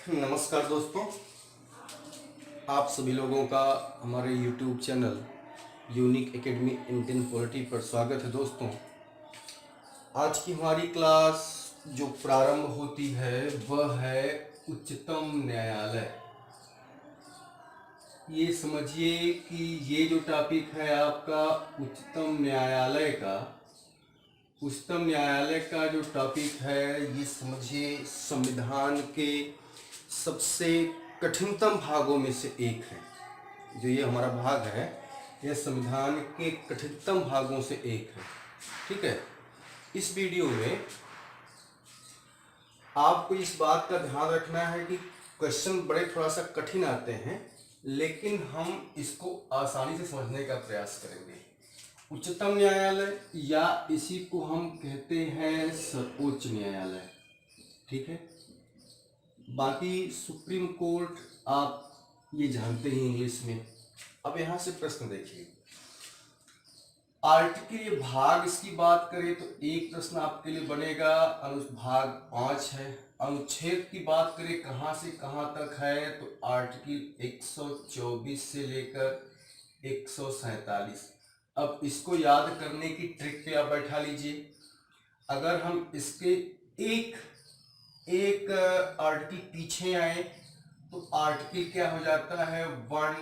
नमस्कार दोस्तों, आप सभी लोगों का हमारे YouTube channel unique academy Indian polity पर स्वागत है। दोस्तों, आज की हमारी क्लास जो प्रारंभ होती है वह है उच्चतम न्यायालय। ये समझिए कि ये जो टॉपिक है आपका उच्चतम न्यायालय का जो टॉपिक है, ये समझिए संविधान के सबसे कठिनतम भागों में से एक है। जो ये हमारा भाग है, यह संविधान के कठिनतम भागों से एक है। ठीक है, इस वीडियो में आपको इस बात का ध्यान रखना है कि क्वेश्चन बड़े थोड़ा सा कठिन आते हैं, लेकिन हम इसको आसानी से समझने का प्रयास करेंगे। उच्चतम न्यायालय या इसी को हम कहते हैं सर्वोच्च न्यायालय। ठीक है, बाकी सुप्रीम कोर्ट आप ये जानते हैं इंग्लिश में। अब यहाँ से प्रश्न देखिए, आर्टिकल ये भाग इसकी बात करें तो एक प्रश्न आपके लिए बनेगा। अनुभाग 5 है। अनुच्छेद की बात करें कहाँ से कहाँ तक है, तो आर्टिकल 124 से लेकर 147। अब इसको याद करने की ट्रिक पे आप बैठा लीजिए। अगर हम इसके एक एक आर्टिकल पीछे आए तो आर्टिकल क्या हो जाता है, 1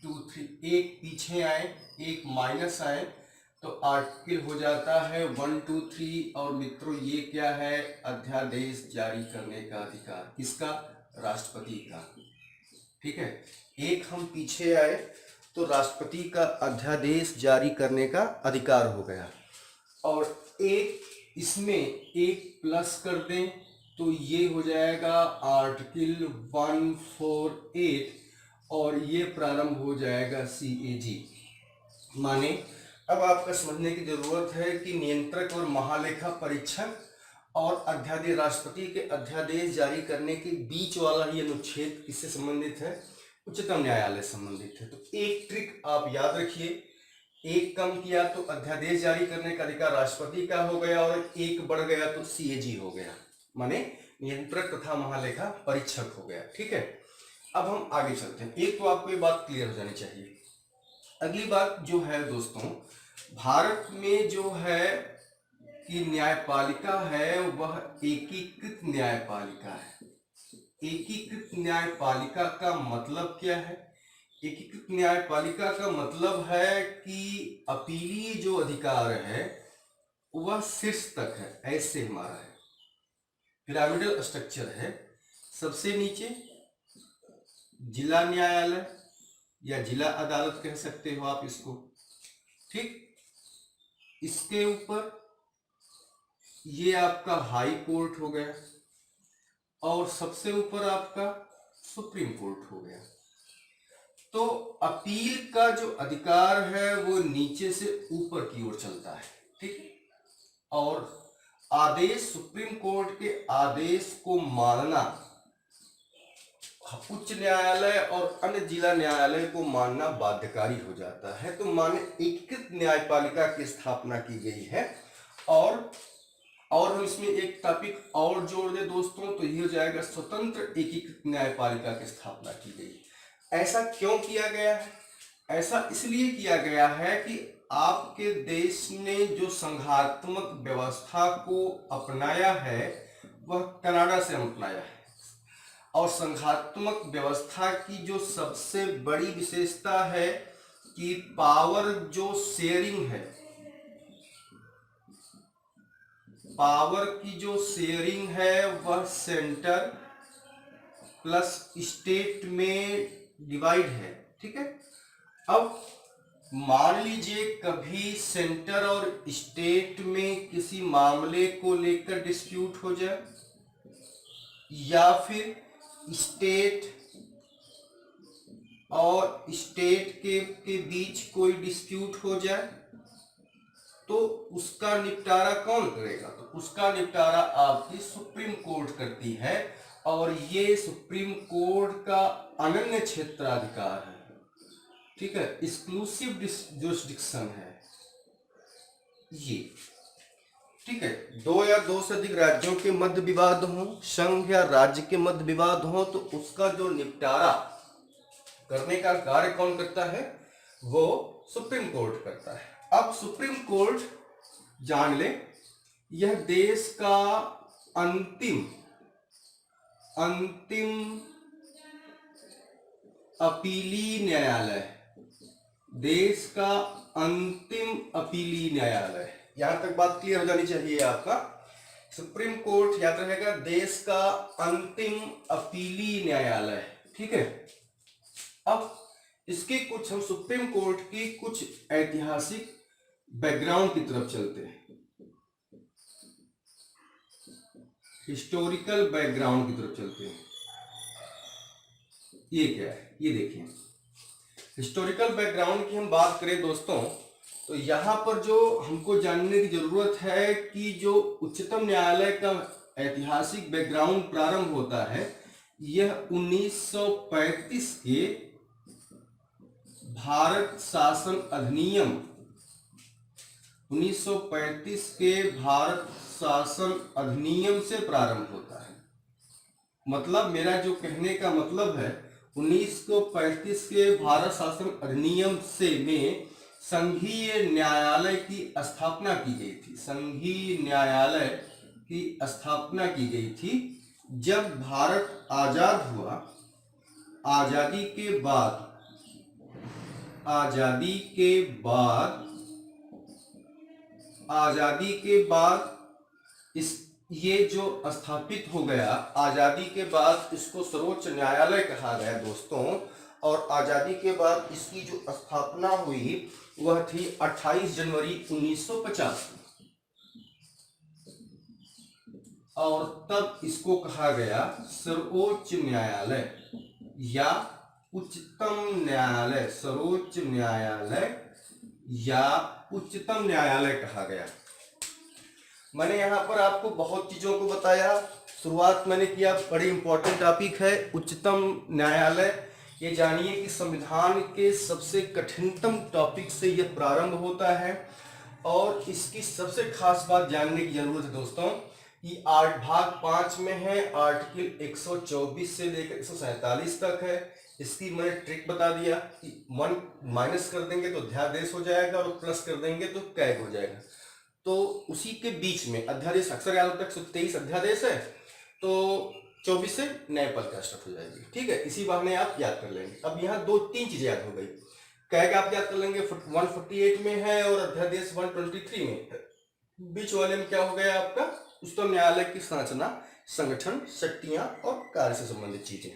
2 3। एक पीछे आए, एक माइनस आए तो आर्टिकल हो जाता है 1 2 3। और मित्रों, ये क्या है, अध्यादेश जारी करने का अधिकार। किसका? राष्ट्रपति का। ठीक है, एक हम पीछे आए तो राष्ट्रपति का अध्यादेश जारी करने का अधिकार हो गया। और एक इसमें एक प्लस कर दें तो ये हो जाएगा आर्टिकल 148 और ये प्रारंभ हो जाएगा CAG। माने अब आपका समझने की जरूरत है कि नियंत्रक और महालेखा परीक्षक और अध्यादेश, राष्ट्रपति के अध्यादेश जारी करने के बीच वाला ये अनुच्छेद किससे संबंधित है? उच्चतम न्यायालय संबंधित है। तो एक ट्रिक आप याद रखिए, एक कम किया तो अध्यादेश जारी करने का अधिकार राष्ट्रपति का हो गया और एक बढ़ गया तो CAG हो गया, माने नियंत्रक तथा महालेखा परीक्षक हो गया। ठीक है, अब हम आगे चलते हैं। एक तो आपको ये बात क्लियर हो जानी चाहिए। अगली बात जो है दोस्तों, भारत में जो है कि न्यायपालिका है वह एकीकृत न्यायपालिका है। एकीकृत न्यायपालिका का मतलब क्या है? एकीकृत न्यायपालिका का मतलब है कि अपीलीय जो अधिकार है वह शीर्ष तक है। ऐसे हमारा है, पिरामिडल स्ट्रक्चर है। सबसे नीचे जिला न्यायालय या जिला अदालत कह सकते हो आप इसको। ठीक, इसके ऊपर ये आपका हाई कोर्ट हो गया और सबसे ऊपर आपका सुप्रीम कोर्ट हो गया। तो अपील का जो अधिकार है वो नीचे से ऊपर की ओर चलता है। ठीक, और आदेश, सुप्रीम कोर्ट के आदेश को मानना उच्च न्यायालय और अन्य जिला न्यायालय को मानना बाध्यकारी हो जाता है। तो माने एकीकृत न्यायपालिका की स्थापना की गई है। और हम इसमें एक टॉपिक और जोड़ दे दोस्तों, तो ये हो जाएगा स्वतंत्र एकीकृत न्यायपालिका की स्थापना की गई। ऐसा क्यों किया गया है? ऐसा इसलिए किया गया है कि आपके देश ने जो संघात्मक व्यवस्था को अपनाया है वह कनाडा से अपनाया है। और संघात्मक व्यवस्था की जो सबसे बड़ी विशेषता है कि पावर जो शेयरिंग है, पावर की जो शेयरिंग है वह सेंटर प्लस स्टेट में डिवाइड है। ठीक है, अब मान लीजिए कभी सेंटर और स्टेट में किसी मामले को लेकर डिस्प्यूट हो जाए या फिर स्टेट और स्टेट के बीच कोई डिस्प्यूट हो जाए तो उसका निपटारा कौन करेगा? तो उसका निपटारा आपकी सुप्रीम कोर्ट करती है और ये सुप्रीम कोर्ट का अनन्य क्षेत्राधिकार है। ठीक है, एक्सक्लूसिव जुरिस्डिक्शन है ये। ठीक है, दो या दो से अधिक राज्यों के मध्य विवाद हो, संघ या राज्य के मध्य विवाद हो, तो उसका जो निपटारा करने का कार्य कौन करता है? वो सुप्रीम कोर्ट करता है। अब सुप्रीम कोर्ट जान ले, यह देश का अंतिम अपीली न्यायालय, देश का अंतिम अपीली न्यायालय। यहां तक बात क्लियर हो जानी चाहिए आपका। सुप्रीम कोर्ट याद रहेगा, देश का अंतिम अपीली न्यायालय। ठीक है, अब इसके कुछ हम सुप्रीम कोर्ट की कुछ ऐतिहासिक बैकग्राउंड की तरफ चलते हैं, हिस्टोरिकल बैकग्राउंड की तरफ चलते हैं। ये क्या है, ये देखिए, हिस्टोरिकल बैकग्राउंड की हम बात करें दोस्तों, तो यहां पर जो हमको जानने की जरूरत है कि जो उच्चतम न्यायालय का ऐतिहासिक बैकग्राउंड प्रारंभ होता है, यह 1935 के भारत शासन अधिनियम, 1935 के भारत शासन अधिनियम से प्रारंभ होता है। मतलब मेरा जो कहने का मतलब है, 1935 के भारत शासन अधिनियम से में संघीय न्यायालय की स्थापना की गई थी। संघीय न्यायालय की स्थापना की गई थी जब भारत आजाद हुआ। आजादी के बाद इस ये जो स्थापित हो गया, आजादी के बाद इसको सर्वोच्च न्यायालय कहा गया दोस्तों। और आजादी के बाद इसकी जो स्थापना हुई वह थी 28 जनवरी 1950, और तब इसको कहा गया सर्वोच्च न्यायालय या उच्चतम न्यायालय। सर्वोच्च न्यायालय या उच्चतम न्यायालय कहा गया। मैंने यहाँ पर आपको बहुत चीजों को बताया। शुरुआत मैंने किया, बड़ी इंपॉर्टेंट टॉपिक है उच्चतम न्यायालय। ये जानिए कि संविधान के सबसे कठिनतम टॉपिक से यह प्रारंभ होता है, और इसकी सबसे खास बात जानने की जरूरत है दोस्तों कि भाग 5 में है, आर्टिकल 124 से लेकर 147 तक है। इसकी मैंने ट्रिक बता दिया कि 1 माइनस कर देंगे तो अध्यादेश हो जाएगा, और प्लस कर देंगे तो कैग हो जाएगा। तो उसी के बीच में अध्यादेश अक्सर याद होता है, 123 अध्यादेश है, तो 24 से न्यायपालिका का स्टार्ट हो जाएगी। ठीक है, इसी बहाने आप याद कर लेंगे। अब यहाँ 2-3 चीजें याद हो गई। कैग आप याद कर लेंगे 148 में है, और अध्यादेश 123 में है। बीच वाले में क्या हो गया आपका? उच्चतम न्यायालय की संरचना, संगठन, शक्तियां और कार्य से संबंधित चीजें।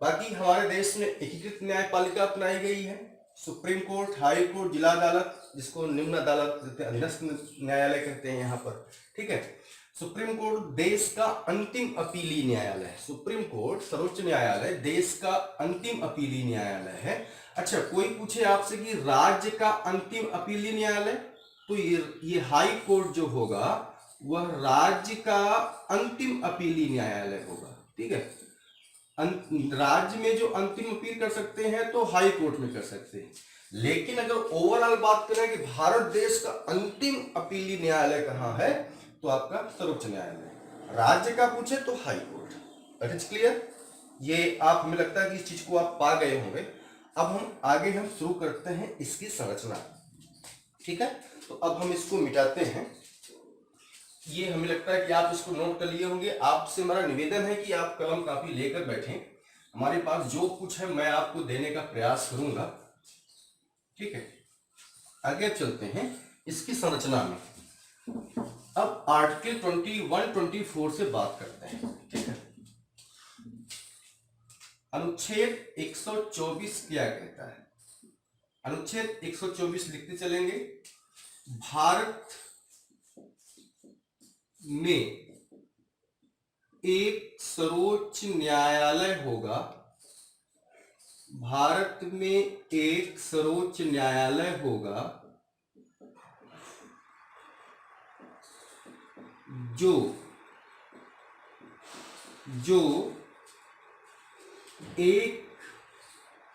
बाकी हमारे देश में एकीकृत न्यायपालिका अपनाई गई है। सुप्रीम कोर्ट, हाई कोर्ट, जिला अदालत, जिसको निम्न अदालत कहते हैं, अधीनस्थ न्यायालय कहते हैं यहाँ पर। ठीक है, सुप्रीम कोर्ट देश का अंतिम अपीली न्यायालय है। सुप्रीम कोर्ट, सर्वोच्च न्यायालय देश का अंतिम अपीली न्यायालय है। अच्छा, कोई पूछे आपसे कि राज्य का अंतिम अपीली न्यायालय, तो ये हाई कोर्ट जो होगा वह राज्य का अंतिम अपीली न्यायालय होगा। ठीक है, राज्य में जो अंतिम अपील कर सकते हैं तो हाई कोर्ट में कर सकते हैं। लेकिन अगर ओवरऑल बात करें कि भारत देश का अंतिम अपीली न्यायालय कहाँ है, तो आपका सर्वोच्च न्यायालय। राज्य का पूछे तो high court. That is clear. ये आप, हमें लगता है कि इस चीज को आप पा गए होंगे। अब हम आगे शुरू करते हैं इसकी संरचना। ठीक है, तो अब हम इसको मिटाते हैं। ये हमें लगता है कि आप इसको नोट कर लिए होंगे। आपसे हमारा निवेदन है कि आप कलम कापी लेकर बैठें। हमारे पास जो कुछ है मैं आपको देने का प्रयास करूंगा। ठीक है, आगे चलते हैं इसकी संरचना में। अब आर्टिकल 21-24 से बात करते हैं। ठीक है, अनुच्छेद 124 क्या कहता है? अनुच्छेद 124 लिखते चलेंगे। भारत में एक सर्वोच्च न्यायालय होगा। भारत में एक सर्वोच्च न्यायालय होगा जो एक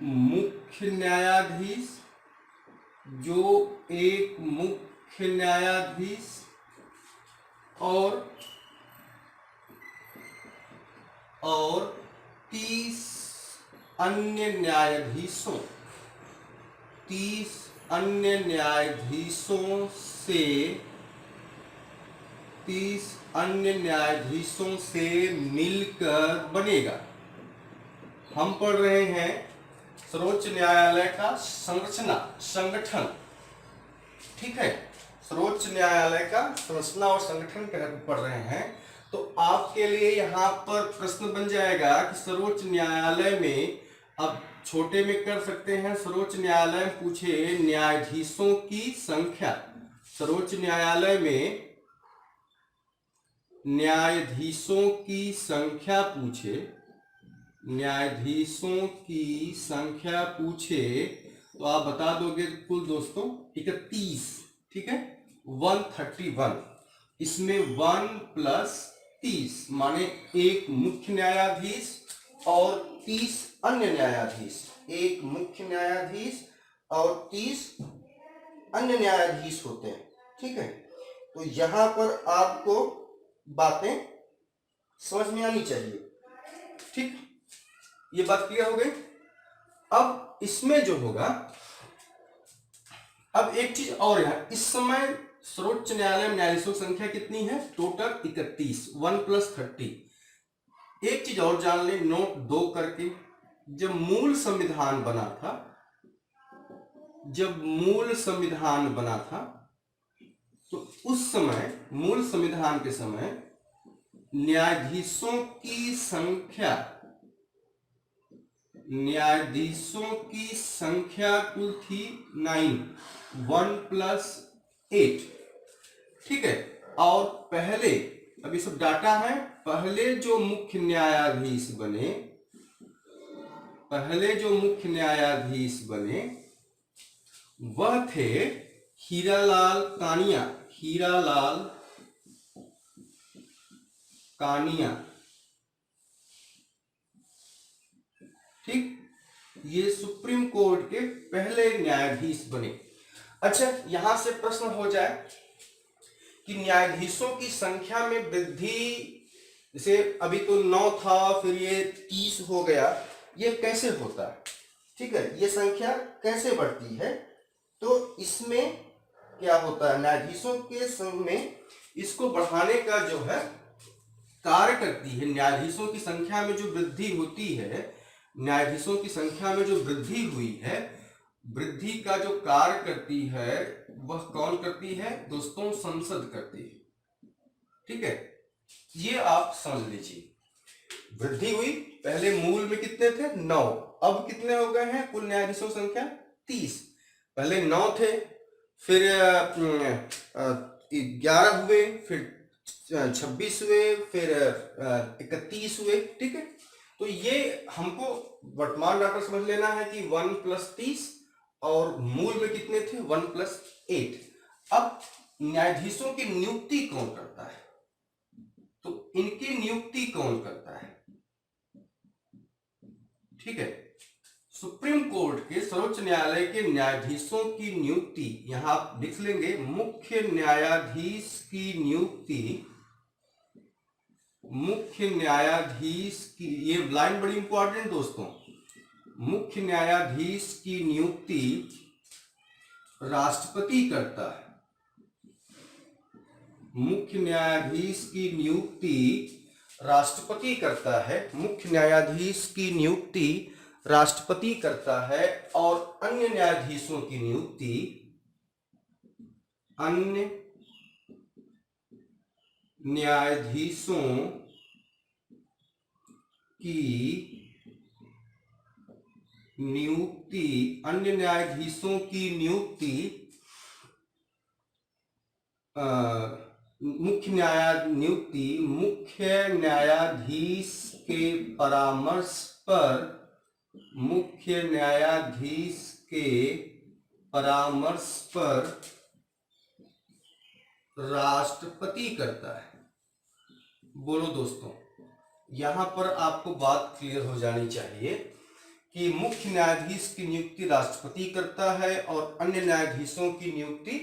मुख्य न्यायाधीश और 30 अन्य न्यायाधीशों 30 अन्य न्यायाधीशों से 30 अन्य न्यायाधीशों से मिलकर बनेगा। हम पढ़ रहे हैं सर्वोच्च न्यायालय का संगठन, ठीक है। सर्वोच्च न्यायालय का संरचना और संगठन पढ़ रहे हैं। तो आपके लिए यहाँ पर प्रश्न बन जाएगा कि सर्वोच्च न्यायालय में, अब छोटे में कर सकते हैं, सर्वोच्च न्यायालय में पूछे न्यायाधीशों की संख्या। सर्वोच्च न्यायालय में न्यायाधीशों की संख्या पूछे, न्यायाधीशों की संख्या पूछे तो आप बता दोगे कुल दोस्तों 31, ठीक है, 131। इसमें 1 + 30 माने एक मुख्य न्यायाधीश और 30 अन्य न्यायाधीश, एक मुख्य न्यायाधीश और 30 अन्य न्यायाधीश होते हैं, ठीक है। तो यहां पर आपको बातें समझ में आनी चाहिए, ठीक। ये बात क्लियर हो गई। अब इसमें जो होगा, अब एक चीज और है, इस समय सर्वोच्च न्यायालय में न्यायाधीशों की संख्या कितनी है? टोटल 31, 1 + 30। एक चीज और जान ले, नोट 2 करके, जब मूल संविधान बना था, जब मूल संविधान बना था, तो उस समय मूल संविधान के समय न्यायाधीशों की संख्या, न्यायाधीशों की संख्या कुल थी 9, 1 + 8, ठीक है। और पहले, अभी सब डाटा है, पहले जो मुख्य न्यायाधीश बने, पहले जो मुख्य न्यायाधीश बने वह थे हीरालाल कानिया, हीरालाल कानिया, ठीक। ये सुप्रीम कोर्ट के पहले न्यायाधीश बने। अच्छा, यहां से प्रश्न हो जाए कि न्यायाधीशों की संख्या में वृद्धि, जैसे अभी तो 9 था, फिर ये 30 हो गया, ये कैसे होता है, ठीक है, ये संख्या कैसे बढ़ती है? तो इसमें क्या होता है, न्यायाधीशों के संग में इसको बढ़ाने का जो है कार्य करती है, न्यायाधीशों की संख्या में जो वृद्धि होती है, न्यायाधीशों की संख्या में जो वृद्धि हुई है, वृद्धि का जो कार्य करती है वह कौन करती है दोस्तों? संसद करती है, ठीक है। ये आप समझ लीजिए, वृद्धि हुई, पहले मूल में कितने थे? 9, अब कितने हो गए हैं कुल न्यायाधीशों की संख्या? 30। पहले 9 थे, फिर 11 हुए, फिर 26 हुए, फिर 31 हुए, ठीक है। तो ये हमको वर्तमान डाटा समझ लेना है कि 1 + 30 और मूल में कितने थे? 1 + 8। अब न्यायाधीशों की नियुक्ति कौन करता है? तो इनकी नियुक्ति कौन करता है, ठीक है। सुप्रीम कोर्ट के, सर्वोच्च न्यायालय के न्यायाधीशों की नियुक्ति, यहां आप लिख लेंगे मुख्य न्यायाधीश की नियुक्ति, मुख्य न्यायाधीश की, ये लाइन बड़ी इंपॉर्टेंट दोस्तों, मुख्य न्यायाधीश की नियुक्ति राष्ट्रपति करता है, मुख्य न्यायाधीश की नियुक्ति राष्ट्रपति करता है, मुख्य न्यायाधीश की नियुक्ति राष्ट्रपति करता है, और अन्य न्यायाधीशों की नियुक्ति, अन्य न्यायाधीशों की नियुक्ति, अन्य न्यायाधीशों की नियुक्ति मुख्य न्यायाधीश के परामर्श पर, मुख्य न्यायाधीश के परामर्श पर राष्ट्रपति करता है। बोलो दोस्तों, यहां पर आपको बात क्लियर हो जानी चाहिए कि मुख्य न्यायाधीश की नियुक्ति राष्ट्रपति करता है और अन्य न्यायाधीशों की नियुक्ति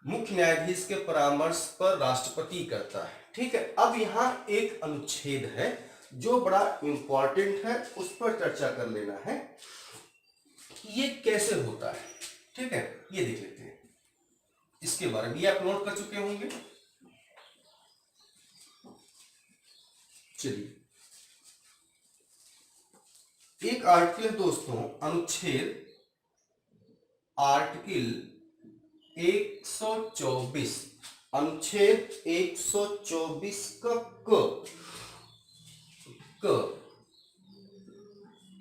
मुख्य न्यायाधीश के परामर्श पर राष्ट्रपति करता है। ठीक है, अब यहाँ एक अनुच्छेद है जो बड़ा इंपॉर्टेंट है, उस पर चर्चा कर लेना है। ये कैसे होता है, ठीक है, ये देख लेते हैं। इसके बारे में ये आप नोट कर चुके होंगे। चलिए, एक आर्टिकल दोस्तों, अनुच्छेद आर्टिकल 124, अनुच्छेद 124 का क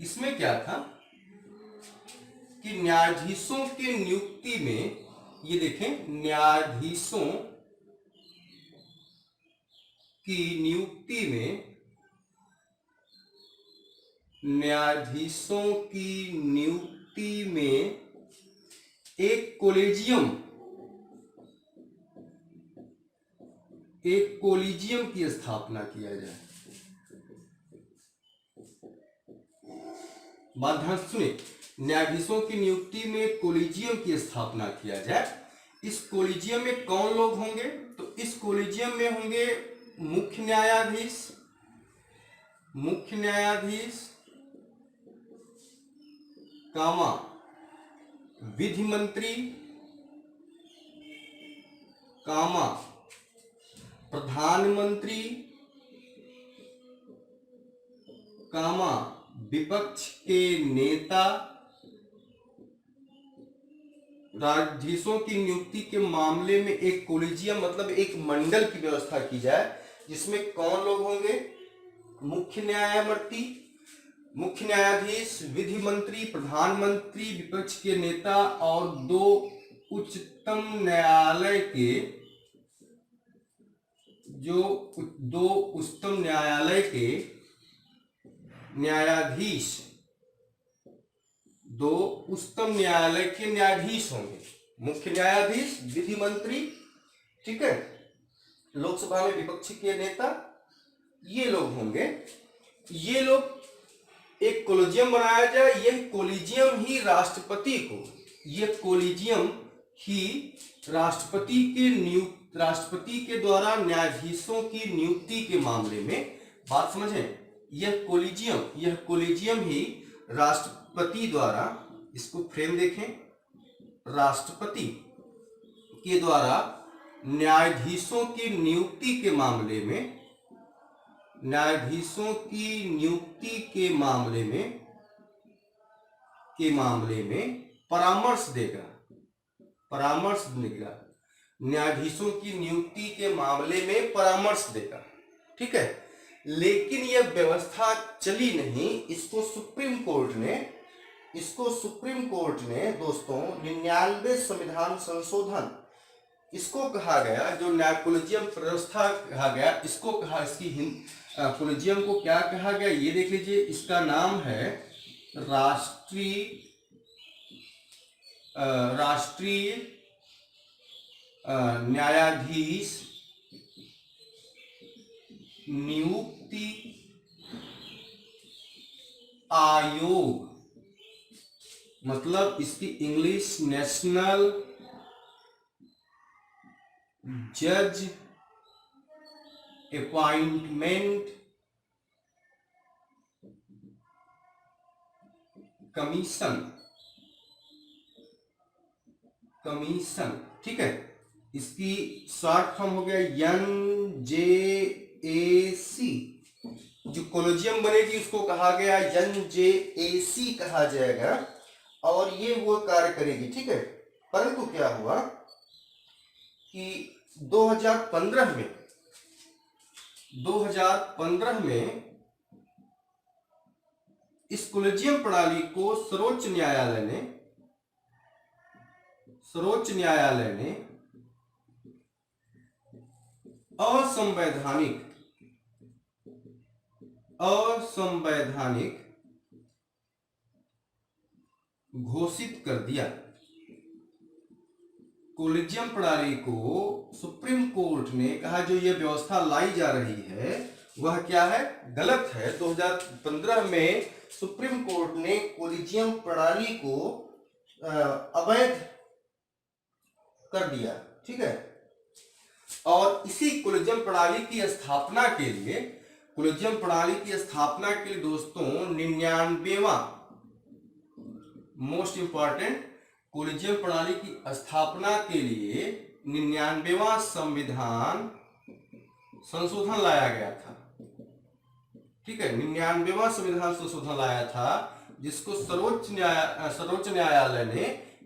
इसमें क्या था कि न्यायाधीशों की नियुक्ति में, ये देखें, न्यायाधीशों की नियुक्ति में, न्यायाधीशों की नियुक्ति में एक कोलिजियम की स्थापना किया जाए। बात ध्यान से सुनिए, न्यायाधीशों की नियुक्ति में कोलिजियम की स्थापना किया जाए। इस कोलिजियम में कौन लोग होंगे? तो इस कोलिजियम में होंगे मुख्य न्यायाधीश कामा विधि मंत्री कामा प्रधानमंत्री कामा विपक्ष के नेता। न्यायाधीशों की नियुक्ति के मामले में एक कोलिजियम मतलब एक मंडल की व्यवस्था की जाए, जिसमें कौन लोग होंगे? मुख्य न्यायाधीश, विधि मंत्री, प्रधानमंत्री, विपक्ष के नेता और दो उच्चतम न्यायालय के न्यायाधीश, दो उच्चतम न्यायालय के न्यायाधीश होंगे। मुख्य न्यायाधीश, विधि मंत्री, ठीक है, लोकसभा में विपक्ष के नेता, ये लोग होंगे। ये लोग एक कोलिजियम बनाया जाए। यह कोलिजियम ही राष्ट्रपति के द्वारा न्यायाधीशों की नियुक्ति के मामले में, बात समझें, यह कोलिजियम ही राष्ट्रपति द्वारा, इसको फ्रेम देखें, राष्ट्रपति के द्वारा न्यायाधीशों की नियुक्ति के मामले में, परामर्श देगा। न्यायाधीशों की नियुक्ति के मामले में परामर्श देगा। ठीक है, लेकिन यह व्यवस्था चली नहीं। इसको सुप्रीम कोर्ट ने दोस्तों 99वें संविधान संशोधन, इसको कहा गया, जो न्याय कोलिजियम व्यवस्था कहा गया, इसको कहा, इसकी कोलिजियम को क्या कहा गया, ये देख लीजिए। इसका नाम है राष्ट्रीय न्यायाधीश नियुक्ति आयोग, मतलब इसकी इंग्लिश नेशनल जज अपॉइंटमेंट कमीशन। ठीक है, इसकी शॉर्ट फॉर्म हो गया NJAC। जो कोलिजियम बनेगी उसको कहा गया NJAC कहा जाएगा, और ये वो कार्य करेगी। ठीक है, परंतु क्या हुआ कि 2015 में इस कोलिजियम प्रणाली को सर्वोच्च न्यायालय ने असंवैधानिक घोषित कर दिया। कोलिजियम प्रणाली को सुप्रीम कोर्ट ने कहा जो ये व्यवस्था लाई जा रही है वह क्या है, गलत है। 2015 में सुप्रीम कोर्ट ने कोलिजियम प्रणाली को अवैध कर दिया। ठीक है। और इसी कोलेजियम प्रणाली की स्थापना के लिए, कोलेजियम प्रणाली की स्थापना के लिए दोस्तों 99वां, मोस्ट इंपॉर्टेंट, कोलेजियम प्रणाली की स्थापना के लिए 99वां संविधान संशोधन लाया गया था। ठीक है, 99वां संविधान संशोधन लाया था, जिसको सर्वोच्च न्यायालय ने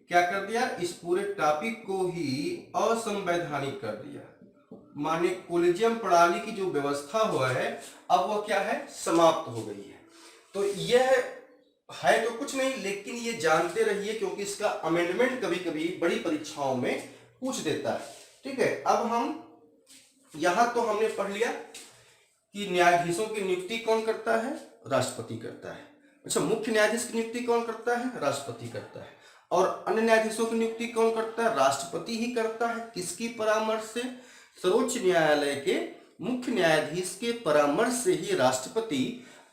क्या कर दिया, इस पूरे टॉपिक को ही असंवैधानिक कर दिया। माने कोलेजियम प्रणाली की जो व्यवस्था हुआ है अब वह क्या है, समाप्त हो गई है। तो यह है तो कुछ नहीं, लेकिन ये जानते रहिए क्योंकि इसका अमेंडमेंट कभी कभी बड़ी परीक्षाओं में पूछ देता है। ठीक है, अब हम यहां तो हमने पढ़ लिया कि न्यायाधीशों की नियुक्ति कौन करता है, राष्ट्रपति करता है। अच्छा, मुख्य न्यायाधीश की नियुक्ति कौन करता है, राष्ट्रपति करता है। और अन्य न्यायाधीशों की नियुक्ति कौन करता है, राष्ट्रपति ही करता है। किसकी परामर्श से, सर्वोच्च न्यायालय के मुख्य न्यायाधीश के परामर्श से ही राष्ट्रपति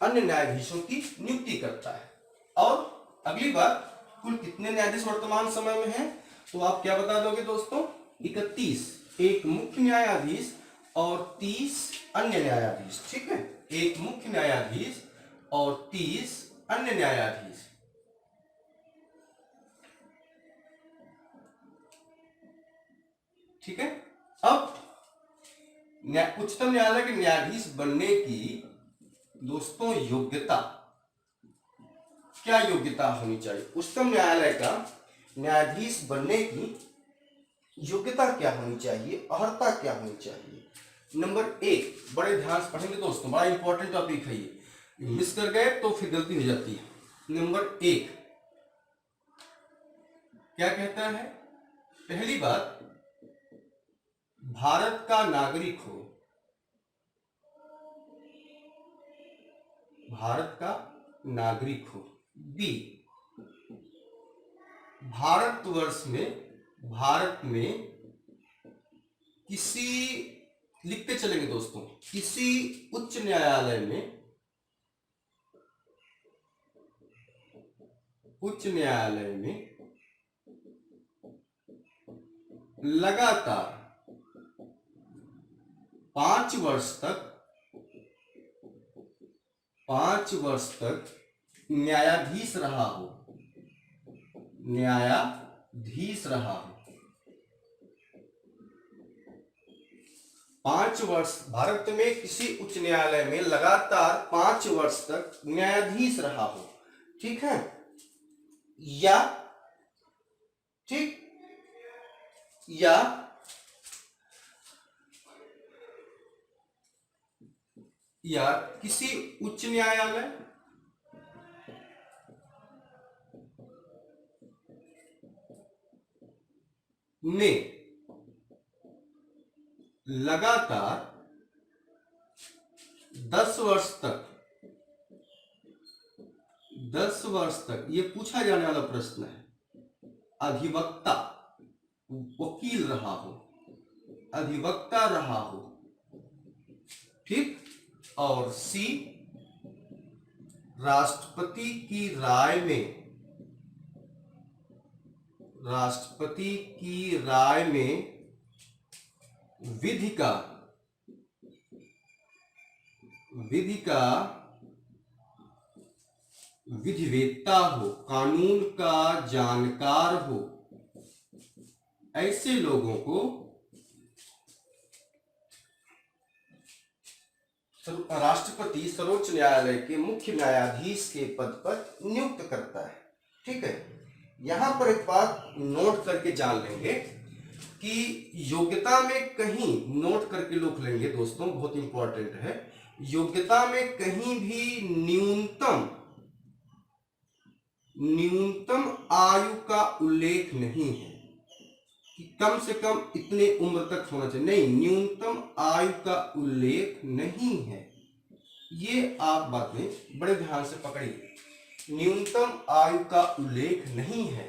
अन्य न्यायाधीशों की नियुक्ति करता है। और अगली बात, कुल कितने न्यायाधीश वर्तमान समय में हैं, तो आप क्या बता दोगे दोस्तों, 31, एक मुख्य न्यायाधीश और 30 अन्य न्यायाधीश। ठीक है, एक मुख्य न्यायाधीश और 30 अन्य न्यायाधीश। ठीक है, अब उच्चतम न्यायालय के न्यायाधीश बनने की दोस्तों योग्यता, क्या योग्यता होनी चाहिए, उच्चतम न्यायालय का न्यायाधीश बनने की योग्यता क्या होनी चाहिए, अर्हता क्या होनी चाहिए। नंबर 1, बड़े ध्यान से पढ़ेंगे दोस्तों, बड़ा इंपॉर्टेंट टॉपिक है ये, मिस कर गए तो फिर गलती हो जाती है। नंबर 1 क्या कहता है, पहली बात, भारत का नागरिक हो, भारत का नागरिक हो। बी, भारतवर्ष में, भारत में किसी, लिखते चलेंगे दोस्तों, किसी उच्च न्यायालय में, उच्च न्यायालय में लगातार 5 वर्ष तक, 5 वर्ष तक न्यायाधीश रहा हो, न्यायाधीश रहा हो। 5 वर्ष भारत में किसी उच्च न्यायालय में लगातार 5 वर्ष तक न्यायाधीश रहा हो। ठीक है, या ठीक, या किसी उच्च न्यायालय में लगातार 10 वर्ष तक, 10 वर्ष तक, ये पूछा जाने वाला प्रश्न है, अधिवक्ता, वकील रहा हो, अधिवक्ता रहा हो। ठीक, और सी, राष्ट्रपति की राय में, राष्ट्रपति की राय में विधि का विधिवेत्ता हो, कानून का जानकार हो, ऐसे लोगों को राष्ट्रपति सर्वोच्च न्यायालय के मुख्य न्यायाधीश के पद पर नियुक्त करता है। ठीक है, यहां पर एक बात नोट करके जान लेंगे कि योग्यता में कहीं, नोट करके लिख लेंगे दोस्तों, बहुत इंपॉर्टेंट है, योग्यता में कहीं भी न्यूनतम आयु का उल्लेख नहीं है कि कम से कम इतने उम्र तक होना चाहिए, नहीं, न्यूनतम आयु का उल्लेख नहीं है। ये आप बातें बड़े ध्यान से पकड़िए, न्यूनतम आयु का उल्लेख नहीं है।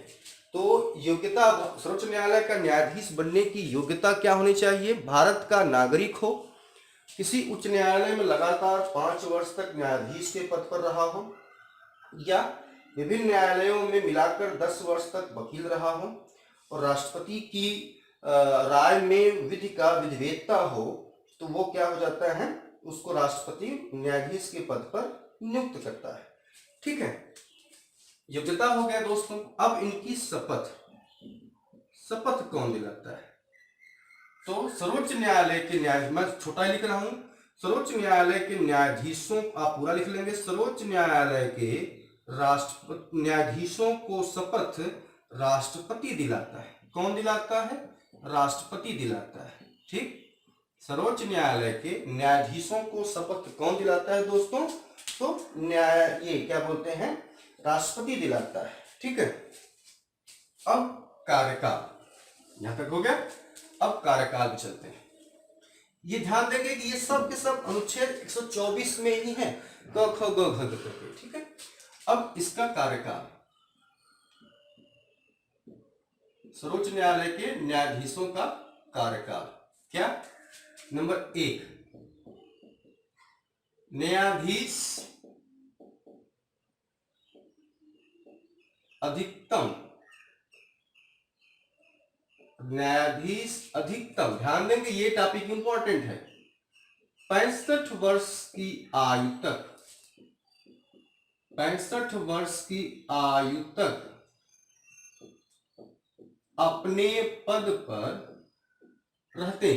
तो योग्यता, सर्वोच्च न्यायालय का न्यायाधीश बनने की योग्यता क्या होनी चाहिए, भारत का नागरिक हो, किसी उच्च न्यायालय में लगातार 5 वर्ष तक न्यायाधीश के पद पर रहा हो, या विभिन्न न्यायालयों में मिलाकर 10 वर्ष तक वकील रहा हो, और राष्ट्रपति की राय में विधि का विधिवेत्ता हो तो वो क्या हो जाता है, उसको राष्ट्रपति न्यायाधीश के पद पर नियुक्त करता है। ठीक है, योग्यता हो गया दोस्तों। अब इनकी शपथ कौन दिलाता है? तो सर्वोच्च न्यायालय के न्यायाधीश, मैं छोटा लिख रहा हूं, सर्वोच्च न्यायालय के न्यायाधीशों, आप पूरा लिख लेंगे, सर्वोच्च न्यायालय के राष्ट्रपति न्यायाधीशों को शपथ राष्ट्रपति दिलाता है। कौन दिलाता है? राष्ट्रपति दिलाता है। ठीक, सर्वोच्च न्यायालय के न्यायाधीशों को शपथ कौन दिलाता है दोस्तों? तो ये क्या बोलते हैं, राष्ट्रपति दिलाता है। ठीक है, अब कार्यकाल यहां तक हो गया। अब कार्यकाल पे चलते हैं। ये ध्यान देंगे कि ये सब के सब अनुच्छेद 124 में ही है, क ख ग घ करके। ठीक है, अब इसका कार्यकाल, सर्वोच्च न्यायालय के न्यायाधीशों का कार्यकाल क्या? नंबर 1, न्यायाधीश अधिकतम, ध्यान देंगे ये टॉपिक इंपॉर्टेंट है, 65 वर्ष की आयु तक, 65 वर्ष की आयु तक अपने पद पर रहते।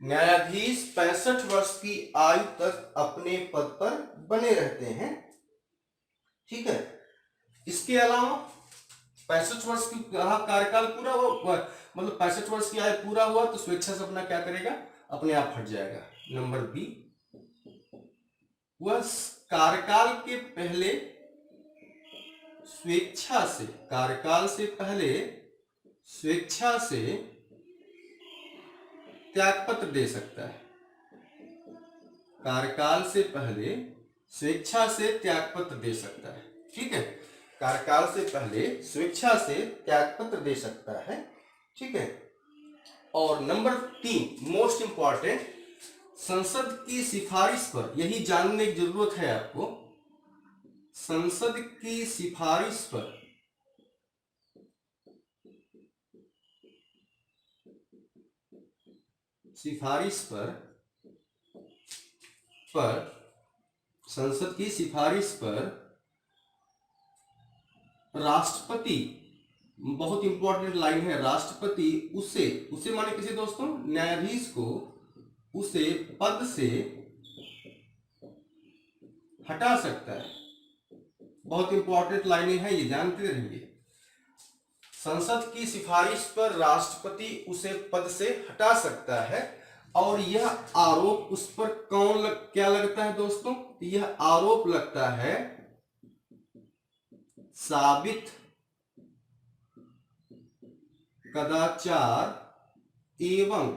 न्यायाधीश 65 वर्ष की आयु तक अपने पद पर बने रहते हैं। ठीक है, इसके अलावा 65 वर्ष की कार्यकाल पूरा हो, मतलब 65 वर्ष की आयु पूरा हुआ तो स्वेच्छा से अपना क्या करेगा, अपने आप हट जाएगा। नंबर बी, वह कार्यकाल के पहले स्वेच्छा से, कार्यकाल से पहले स्वेच्छा से त्यागपत्र दे सकता है। कार्यकाल से पहले स्वेच्छा से त्यागपत्र दे सकता है। ठीक है, कार्यकाल से पहले स्वेच्छा से त्यागपत्र दे सकता है। ठीक है, और नंबर 3 मोस्ट इंपॉर्टेंट, संसद की सिफारिश पर, यही जानने की जरूरत है आपको, संसद की सिफारिश पर संसद की सिफारिश पर राष्ट्रपति, बहुत इंपॉर्टेंट लाइन है, राष्ट्रपति उसे माने किसी दोस्तों, न्यायाधीश को उसे पद से हटा सकता है। बहुत इंपॉर्टेंट लाइनें हैं, ये जानते रहिए। संसद की सिफारिश पर राष्ट्रपति उसे पद से हटा सकता है, और यह आरोप उस पर क्या लगता है दोस्तों? यह आरोप लगता है साबित कदाचार एवं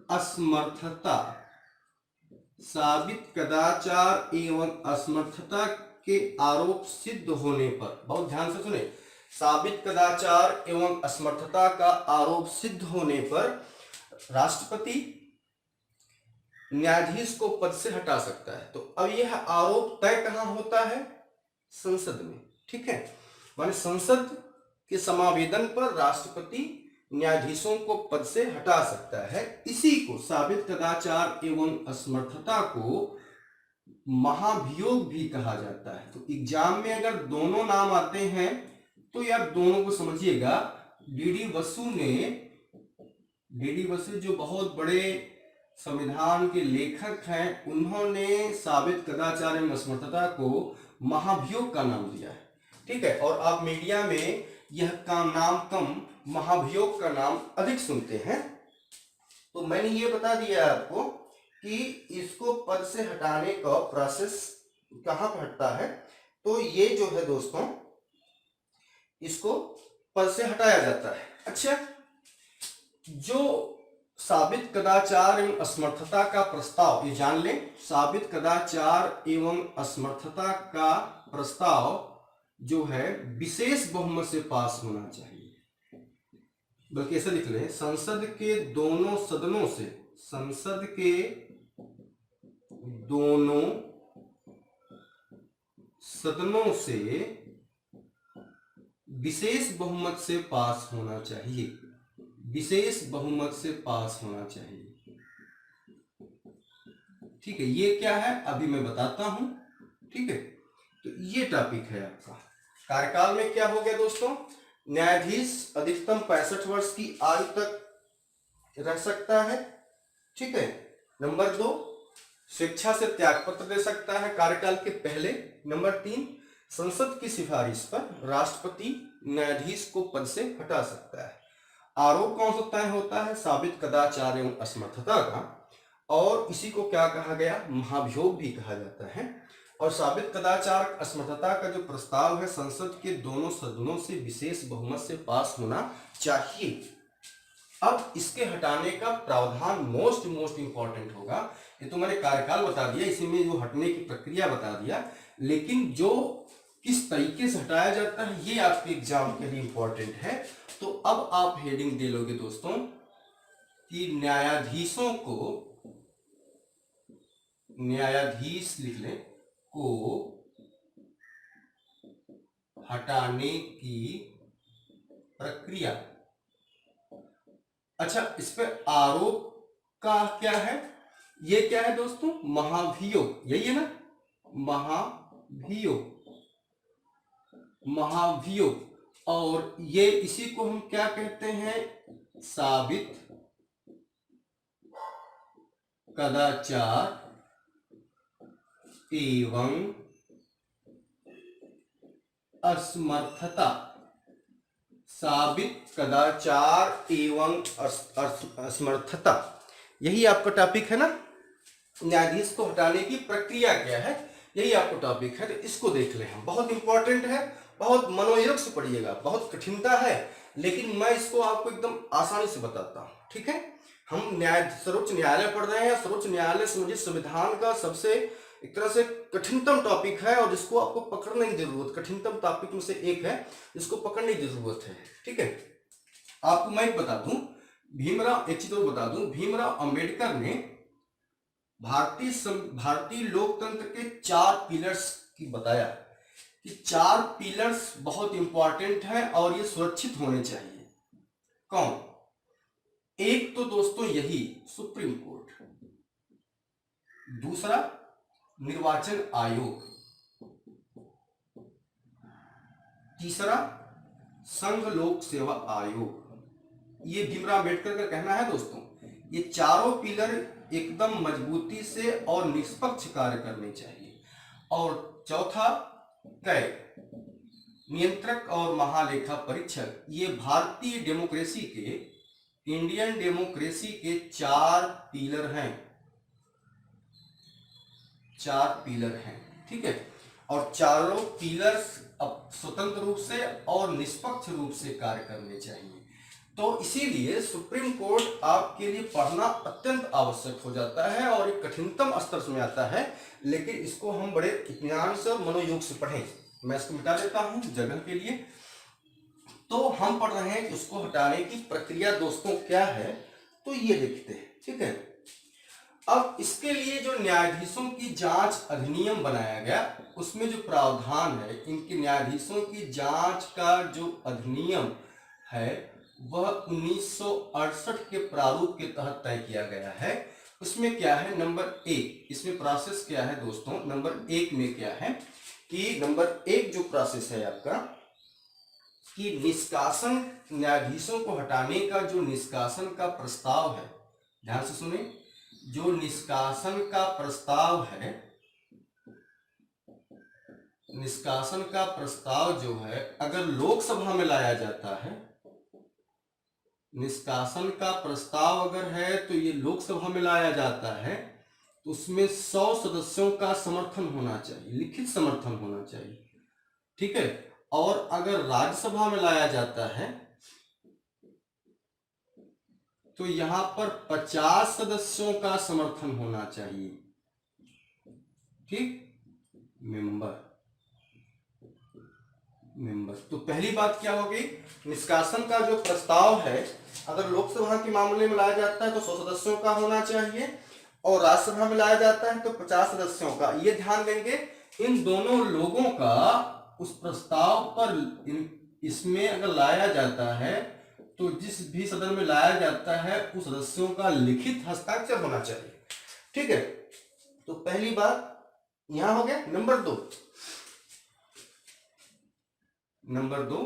असमर्थता, साबित कदाचार एवं असमर्थता के आरोप सिद्ध होने पर, बहुत ध्यान से सुने, साबित कदाचार एवं असमर्थता का आरोप सिद्ध होने पर राष्ट्रपति न्यायाधीश को पद से हटा सकता है। तो अब यह आरोप तय कहां होता है? संसद में। ठीक है, माने संसद के समावेदन पर राष्ट्रपति न्यायाधीशों को पद से हटा सकता है। इसी को, साबित कदाचार एवं असमर्थता को महाभियोग भी कहा जाता है। तो एग्जाम में अगर दोनों नाम आते हैं तो यार दोनों को समझिएगा। डीडी बसु जो बहुत बड़े संविधान के लेखक हैं, उन्होंने साबित कदाचार एवं असमर्थता को महाभियोग का नाम दिया है। ठीक है, और आप मीडिया में यह का नाम कम, महाभियोग का नाम अधिक सुनते हैं। तो मैंने ये बता दिया आपको कि इसको पद से हटाने का प्रोसेस कहां पर हटता है। तो ये जो है दोस्तों, इसको पद से हटाया जाता है। अच्छा, जो साबित कदाचार एवं असमर्थता का प्रस्ताव, ये जान लें, साबित कदाचार एवं असमर्थता का प्रस्ताव जो है विशेष बहुमत से पास होना चाहिए। बल्कि ऐसा लिख लें, संसद के दोनों सदनों से, संसद के दोनों सदनों से विशेष बहुमत से पास होना चाहिए, विशेष बहुमत से पास होना चाहिए। ठीक है, ये क्या है अभी मैं बताता हूं। ठीक है, तो ये टॉपिक है आपका। कार्यकाल में क्या हो गया दोस्तों, न्यायाधीश अधिकतम 65 वर्ष की आयु तक रह सकता है। ठीक है, नंबर 2, स्वेच्छा से त्यागपत्र दे सकता है कार्यकाल के पहले। नंबर 3, संसद की सिफारिश पर राष्ट्रपति न्यायाधीश को पद से हटा सकता है। आरोप कौन सा तय होता है, साबित कदाचार एवं असमर्थता का, और इसी को क्या कहा गया, महाभियोग भी कहा जाता है। और साबित कदाचार असमर्थता का जो प्रस्ताव है संसद के दोनों सदनों से विशेष बहुमत से पास होना चाहिए। अब इसके हटाने का प्रावधान मोस्ट इंपॉर्टेंट होगा। ये तो मैंने कार्यकाल बता दिया, इसी में जो हटने की प्रक्रिया बता दिया, लेकिन जो किस तरीके से हटाया जाता है ये आपके एग्जाम के लिए इंपॉर्टेंट है। तो अब आप हेडिंग दे लोगे दोस्तों कि न्यायाधीशों को, न्यायाधीश लिख लें, को हटाने की प्रक्रिया। अच्छा, इस पे आरोप का क्या है, ये क्या है दोस्तों, महाभियोग, यही है ना, महाभियोग, महाभियोग। और ये इसी को हम क्या कहते हैं, साबित कदाचार एवं असमर्थता, साबित कदाचार एवं असमर्थता, यही आपका टॉपिक है ना। न्यायाधीश को हटाने की प्रक्रिया क्या है, यही आपका टॉपिक है। तो इसको देख लें हम, बहुत इंपॉर्टेंट है, बहुत मनोयोग से पढ़िएगा, बहुत कठिनता है, लेकिन मैं इसको आपको एकदम आसानी से बताता हूं। ठीक है, हम सर्वोच्च न्यायालय पढ़ रहे हैं। सर्वोच्च न्यायालय समझिए संविधान का सबसे एक तरह से कठिनतम टॉपिक है, और जिसको आपको पकड़ने की जरूरत, कठिनतम टॉपिक में से एक है जिसको पकड़ने की जरूरत है। ठीक है, आपको मैं बता दूं, भीमराव, एक चीज और बता दूं, भीमराव अंबेडकर ने भारतीय लोकतंत्र के 4 पिलर्स की बताया कि 4 पिलर्स बहुत इंपॉर्टेंट है और ये सुरक्षित होने चाहिए। कौन, एक तो दोस्तों यही सुप्रीम कोर्ट, दूसरा निर्वाचन आयोग, तीसरा संघ लोक सेवा आयोग। ये भीमराव अम्बेडकर का कहना है दोस्तों। ये चारों पिलर एकदम मजबूती से और निष्पक्ष कार्य करने चाहिए। और चौथा नियंत्रक और महालेखा परीक्षक। ये भारतीय डेमोक्रेसी के, इंडियन डेमोक्रेसी के 4 पिलर हैं, 4 पिलर हैं। ठीक है, और चारों पिलर्स अब स्वतंत्र रूप से और निष्पक्ष रूप से कार्य करने चाहिए। तो इसीलिए सुप्रीम कोर्ट आपके लिए पढ़ना अत्यंत आवश्यक हो जाता है और एक कठिनतम स्तर में आता है, लेकिन इसको हम बड़े इत्मीनान से और मनोयोग से पढ़ें। मैं इसको मिटा देता हूं जगह के लिए। तो हम पढ़ रहे हैं कि उसको हटाने की प्रक्रिया दोस्तों क्या है, तो ये देखते हैं। ठीक है, अब इसके लिए जो न्यायाधीशों की जांच अधिनियम बनाया गया, उसमें जो प्रावधान है, इनके न्यायाधीशों की जांच का जो अधिनियम है वह 1968 के प्रारूप के तहत तय किया गया है। उसमें क्या है, नंबर 1, इसमें प्रोसेस क्या है दोस्तों, नंबर 1 में क्या है कि नंबर 1 जो प्रोसेस है आपका कि निष्कासन, न्यायाधीशों को हटाने का जो निष्कासन का प्रस्ताव है, ध्यान से सुने, जो निष्कासन का प्रस्ताव है, निष्कासन का प्रस्ताव जो है अगर लोकसभा में लाया जाता है, निष्कासन का प्रस्ताव अगर है तो ये लोकसभा में लाया जाता है, तो उसमें 100 सदस्यों का समर्थन होना चाहिए, लिखित समर्थन होना चाहिए। ठीक है, और अगर राज्यसभा में लाया जाता है तो यहां पर 50 सदस्यों का समर्थन होना चाहिए। ठीक, मेंबर। तो पहली बात क्या होगी, निष्कासन का जो प्रस्ताव है अगर लोकसभा के मामले में लाया जाता है तो 100 सदस्यों का होना चाहिए, और राज्यसभा में लाया जाता है तो 50 सदस्यों का। ये ध्यान देंगे, इन दोनों लोगों का उस प्रस्ताव पर इसमें अगर लाया जाता है तो जिस भी सदन में लाया जाता है उस सदस्यों का लिखित हस्ताक्षर होना चाहिए। ठीक है, तो पहली बात यहां हो गया। नंबर दो,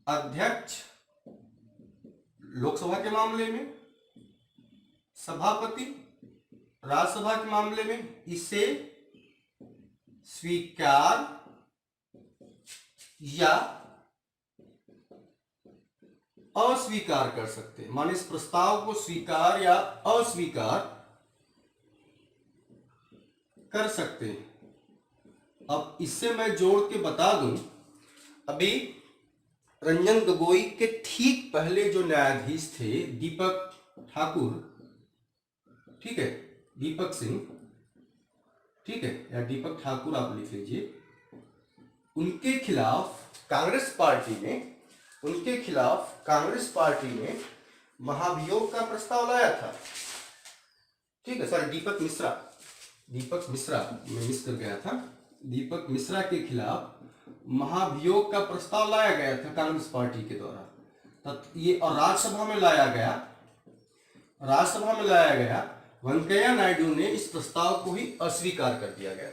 अध्यक्ष लोकसभा के मामले में, सभापति राज्यसभा के मामले में इसे स्वीकार या अस्वीकार कर सकते हैं। माने इस प्रस्ताव को स्वीकार या अस्वीकार कर सकते हैं। अब इससे मैं जोड़ के बता दूं, अभी रंजन गोगोई के ठीक पहले जो न्यायाधीश थे दीपक ठाकुर, ठीक है, दीपक सिंह, ठीक है, या दीपक ठाकुर आप लिख लीजिए, उनके खिलाफ कांग्रेस पार्टी ने महाभियोग का प्रस्ताव लाया था। ठीक है, सॉरी, दीपक मिश्रा मैं मिस कर गया था। दीपक मिश्रा के खिलाफ महाभियोग का प्रस्ताव लाया गया था कांग्रेस पार्टी के द्वारा। ये और राज्यसभा में लाया गया। वेंकैया नायडू ने इस प्रस्ताव को ही अस्वीकार कर दिया गया।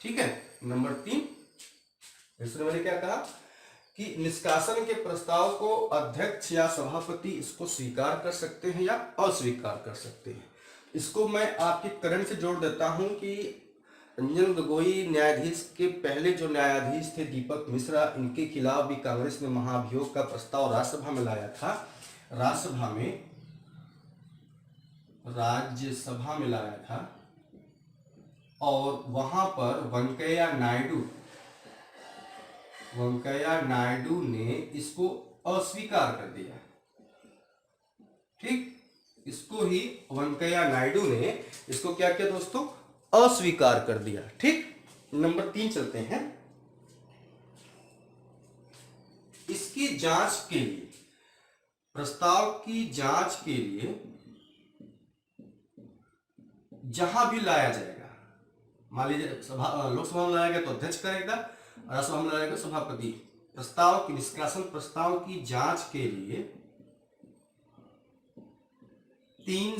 ठीक है, नंबर 3, इसमें मैंने क्या कहा कि निष्कासन के प्रस्ताव को अध्यक्ष या सभापति इसको स्वीकार कर सकते हैं या अस्वीकार कर सकते हैं। इसको मैं आपके करण से जोड़ देता हूं कि रंजन गोगोई न्यायाधीश के पहले जो न्यायाधीश थे दीपक मिश्रा, इनके खिलाफ भी कांग्रेस ने महाभियोग का प्रस्ताव राज्यसभा में लाया था। राज्यसभा में लाया था और वहां पर वेंकैया नायडू ने इसको अस्वीकार कर दिया। ठीक, इसको ही वेंकैया नायडू ने इसको क्या किया दोस्तों, अस्वीकार कर दिया। ठीक, नंबर 3 चलते हैं। इसकी जांच के लिए, प्रस्ताव की जांच के लिए जहां भी लाया जाएगा, मान लीजिए लोकसभा में लाया गया तो अध्यक्ष करेगा, राज्यसभा में लाया गया सभापति। प्रस्ताव की निष्कासन प्रस्ताव की जांच के लिए 3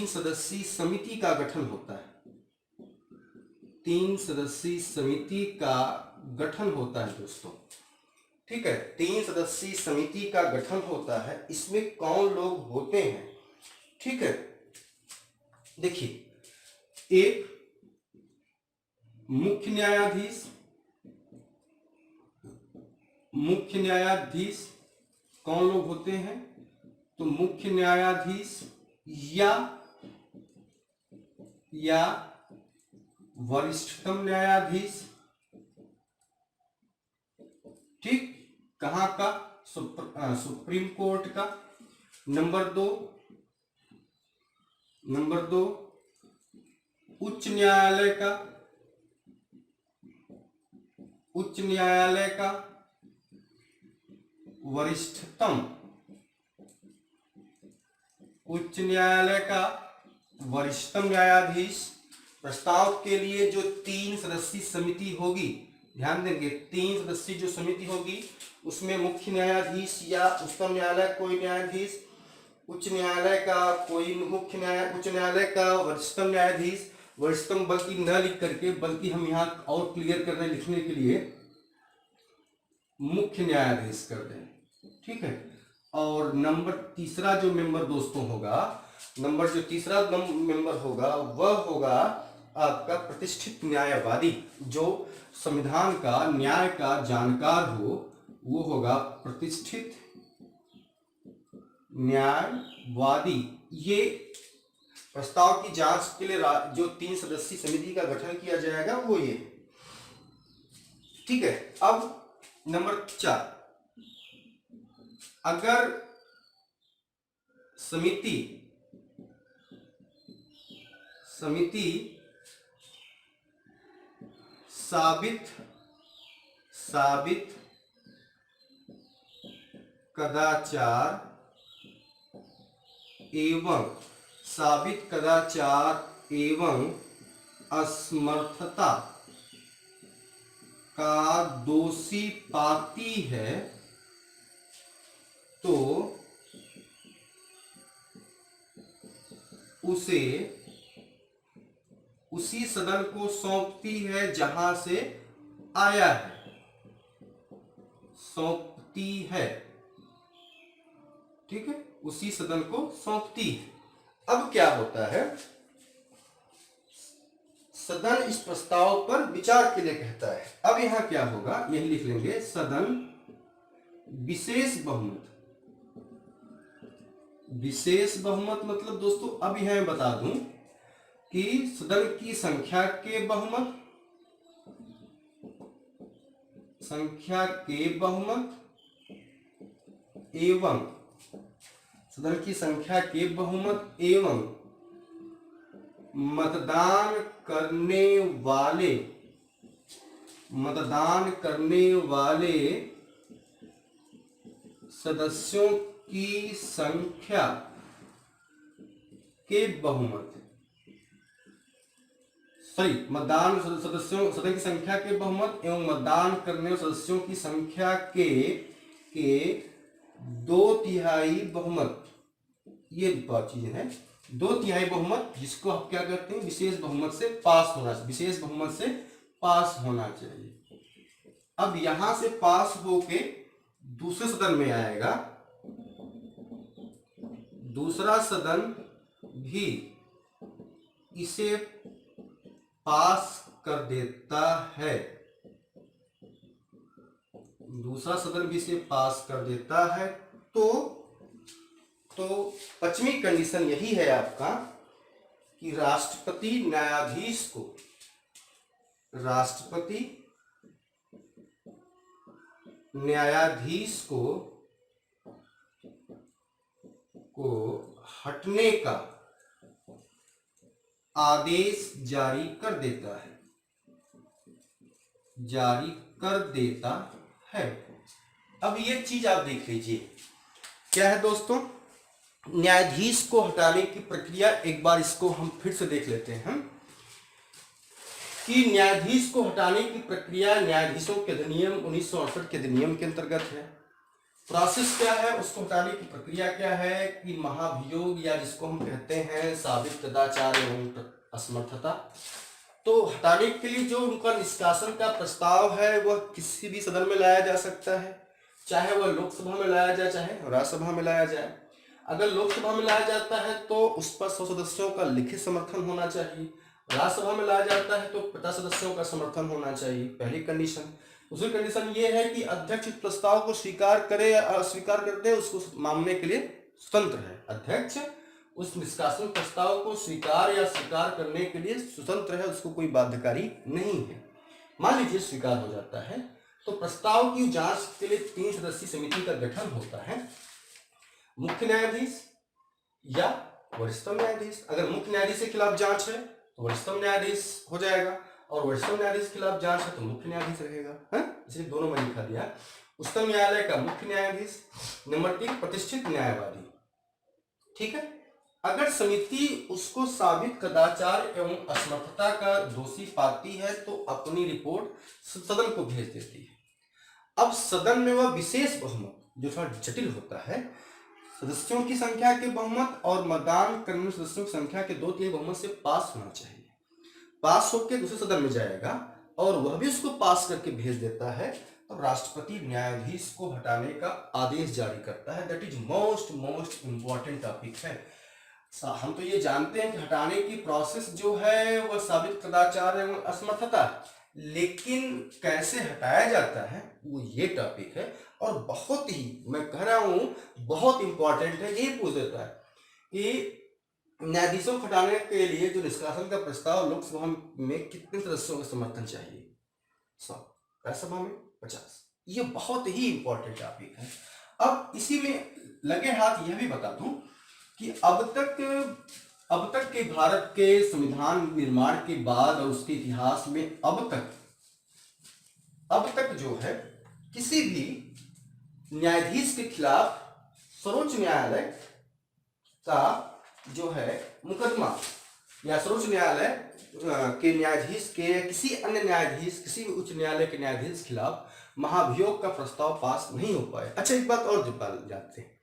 सदस्यीय समिति का गठन होता है। 3 सदस्यीय समिति का गठन होता है दोस्तों। ठीक है, 3 सदस्यीय समिति का गठन होता है। इसमें कौन लोग होते हैं? ठीक है, देखिए, एक मुख्य न्यायाधीश कौन लोग होते हैं? तो मुख्य न्यायाधीश या वरिष्ठतम न्यायाधीश। ठीक, कहां का? सुप्रीम कोर्ट का। नंबर दो उच्च न्यायालय का वरिष्ठतम न्यायाधीश। प्रस्ताव के लिए जो 3 सदस्यीय समिति होगी, ध्यान देंगे, 3 सदस्यीय जो समिति होगी उसमें मुख्य न्यायाधीश या उच्चतम न्यायालय कोई न्यायाधीश, उच्च न्यायालय का कोई उच्च न्यायालय का वरिष्ठतम न्यायाधीश। वरिष्ठतम बल्कि न लिख करके, बल्कि हम यहाँ और क्लियर करने लिखने के लिए मुख्य न्यायाधीश कर दें। ठीक है, और नंबर तीसरा जो मेंबर दोस्तों होगा, तीसरा मेंबर होगा वह होगा आपका प्रतिष्ठित न्यायवादी। जो संविधान का, न्याय का जानकार हो वो होगा प्रतिष्ठित न्यायवादी। ये प्रस्ताव की जांच के लिए जो 3 सदस्यीय समिति का गठन किया जाएगा वो ये। ठीक है, अब नंबर 4, अगर समिति साबित कदाचार एवं असमर्थता का दोषी पाती है तो उसे उसी सदन को सौंपती है जहां से आया है, सौंपती है, ठीक है, उसी सदन को सौंपती है। अब क्या होता है, सदन इस प्रस्ताव पर विचार के लिए कहता है। अब यहां क्या होगा, यही लिख लेंगे, सदन विशेष बहुमत। विशेष बहुमत मतलब दोस्तों अब यहां मैं बता दूं कि सदन की संख्या के बहुमत, संख्या के बहुमत एवं सदन की संख्या के बहुमत एवं मतदान करने वाले सदस्यों की संख्या के बहुमत, मतदान सदस्यों, सदन की संख्या के बहुमत एवं मतदान करने वाले सदस्यों की संख्या के 2/3 बहुमत, ये बात चीज है। 2/3 बहुमत जिसको हम क्या कहते हैं, विशेष बहुमत से पास होना, विशेष बहुमत से पास होना चाहिए। अब यहां से पास होके दूसरे सदन में आएगा, दूसरा सदन भी इसे पास कर देता है, दूसरा सदन भी इसे पास कर देता है, तो पश्चिमी कंडीशन यही है आपका कि राष्ट्रपति न्यायाधीश को हटने का आदेश जारी कर देता है। अब ये चीज आप देख लीजिए, क्या है दोस्तों, न्यायाधीश को हटाने की प्रक्रिया, एक बार इसको हम फिर से देख लेते हैं कि न्यायाधीश को हटाने की प्रक्रिया न्यायाधीशों के अधिनियम 1968 के अधिनियम के अंतर्गत है। प्रोसेस क्या है, उसको हटाने की प्रक्रिया क्या है कि महाभियोग या जिसको हम कहते हैं साबित कदाचार एवं असमर्थता, तो हटाने के लिए जो उनका निष्कासन का प्रस्ताव है वह किसी भी सदन में लाया जा सकता है, चाहे वह लोकसभा में लाया जाए चाहे राज्यसभा में लाया जाए। अगर लोकसभा में लाया जाता है तो उस पर 100 सदस्यों का लिखित समर्थन होना चाहिए, राज्यसभा में लाया जाता है तो 50 सदस्यों का समर्थन होना चाहिए, पहली कंडीशन। दूसरी कंडीशन ये है कि अध्यक्ष इस प्रस्ताव को स्वीकार करे या अस्वीकार कर दे, उसको मानने के लिए स्वतंत्र है। अध्यक्ष उस निष्कासन प्रस्ताव को स्वीकार या स्वीकार करने के लिए स्वतंत्र है, उसको कोई बाध्यकारी नहीं है। मान लीजिए स्वीकार हो जाता है तो प्रस्ताव की जांच के लिए 3 सदस्यीय समिति का गठन होता है, मुख्य न्यायाधीश या वरिष्ठतम न्यायाधीश। अगर मुख्य न्यायाधीश के खिलाफ जांच है तो वरिष्ठतम न्यायाधीश हो जाएगा, और वरिष्ठतम न्यायाधीश के खिलाफ जांच है तो मुख्य न्यायाधीश रहेगा, इसलिए दोनों में लिखा दिया। उच्चतम न्यायालय का मुख्य न्यायाधीश। नंबर 3 प्रतिष्ठित न्यायवादी, ठीक है। अगर समिति उसको साबित कदाचार एवं असमर्थता का दोषी पाती है तो अपनी रिपोर्ट सदन को भेज देती है। अब सदन में वह विशेष बहुमत जो थोड़ा जटिल होता है, सदस्यों की संख्या के बहुमत और मतदान करने वाले सदस्यों की संख्या के 2/3 बहुमत से पास होना चाहिए। पास होकर दूसरे सदन में जाएगा और वह भी उसको पास करके भेज देता है, तो राष्ट्रपति न्यायाधीश को हटाने का आदेश जारी करता है। That is most important topic है। हम तो ये जानते हैं कि हटाने की प्रोसेस जो है वह साबित कदाचार एवं असमर्थता, लेकिन कैसे हटाया जाता है वो ये टॉपिक है, और बहुत ही, मैं कह रहा हूं बहुत इंपॉर्टेंट है। ये पूछ देता है कि न्यायाधीशों को हटाने के लिए जो निष्कासन का प्रस्ताव लोकसभा में कितने सदस्यों का समर्थन चाहिए, 100, राज्यसभा में 50। ये बहुत ही इंपॉर्टेंट टॉपिक है। अब इसी में लगे हाथ यह भी बता दूं कि अब तक के भारत के संविधान निर्माण के बाद और उसके इतिहास में अब तक जो है किसी भी न्यायाधीश के खिलाफ सर्वोच्च न्यायालय का जो है मुकदमा या सर्वोच्च न्यायालय के न्यायाधीश के किसी अन्य न्यायाधीश, किसी भी उच्च न्यायालय के न्यायाधीश खिलाफ महाभियोग का प्रस्ताव पास नहीं हो पाए। अच्छा, एक बात और जानते हैं